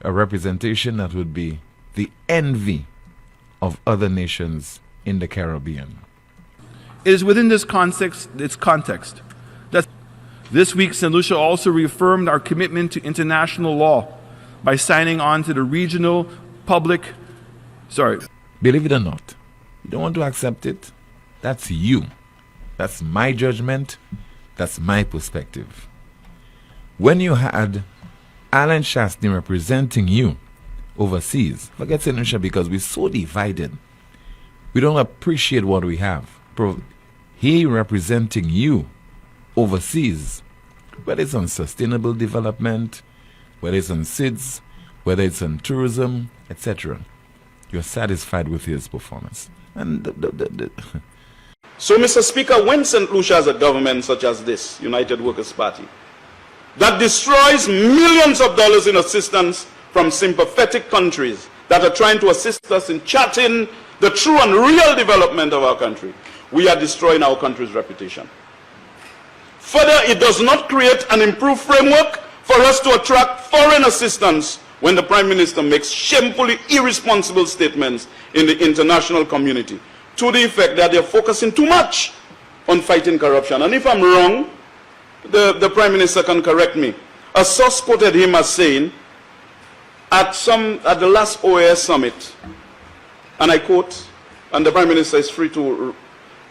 a representation that would be the envy of other nations in the Caribbean. It is within this context that this week St. Lucia also reaffirmed our commitment to international law by signing on to the regional Believe it or not, you don't want to accept it? That's you. That's my judgment. That's my perspective. When you had Alan Chastain representing you overseas, forget St. Lucia because we're so divided. We don't appreciate what we have. He representing you overseas, whether it's on sustainable development, whether it's on SIDS, whether it's on tourism, etc. You're satisfied with his performance. And So, Mr. Speaker, when St. Lucia has a government such as this, United Workers' Party, that destroys millions of dollars in assistance from sympathetic countries that are trying to assist us in charting the true and real development of our country, we are destroying our country's reputation. Further, it does not create an improved framework for us to attract foreign assistance when the Prime Minister makes shamefully irresponsible statements in the international community to the effect that they're focusing too much on fighting corruption. And if I'm wrong, the Prime Minister can correct me. A source quoted him as saying, at the last OAS summit, and I quote, and the Prime Minister is free to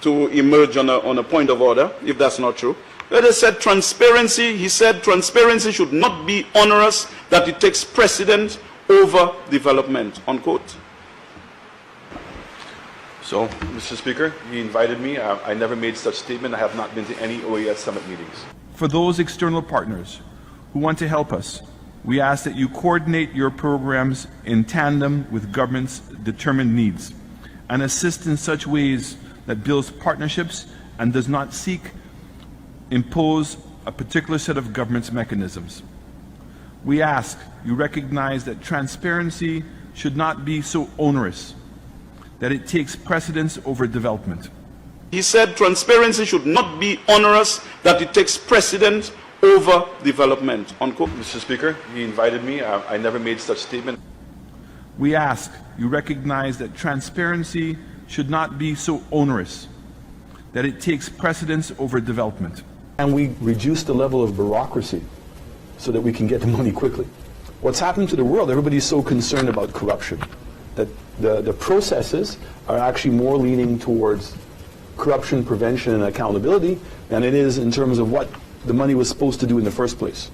emerge on a point of order, if that's not true. But he said transparency should not be onerous, that it takes precedence over development, unquote. So, Mr. Speaker, he invited me. I never made such statement. I have not been to any OAS summit meetings. For those external partners who want to help us, we ask that you coordinate your programs in tandem with government's determined needs and assist in such ways that builds partnerships and does not impose a particular set of government's mechanisms. We ask you recognize that transparency should not be so onerous that it takes precedence over development. He said transparency should not be onerous, that it takes precedence over development, unquote. Mr. Speaker, he invited me. I never made such statement. We ask you recognize that transparency should not be so onerous that it takes precedence over development. And we reduce the level of bureaucracy so that we can get the money quickly. What's happened to the world, everybody's so concerned about corruption that the processes are actually more leaning towards corruption prevention and accountability than it is in terms of what the money was supposed to do in the first place.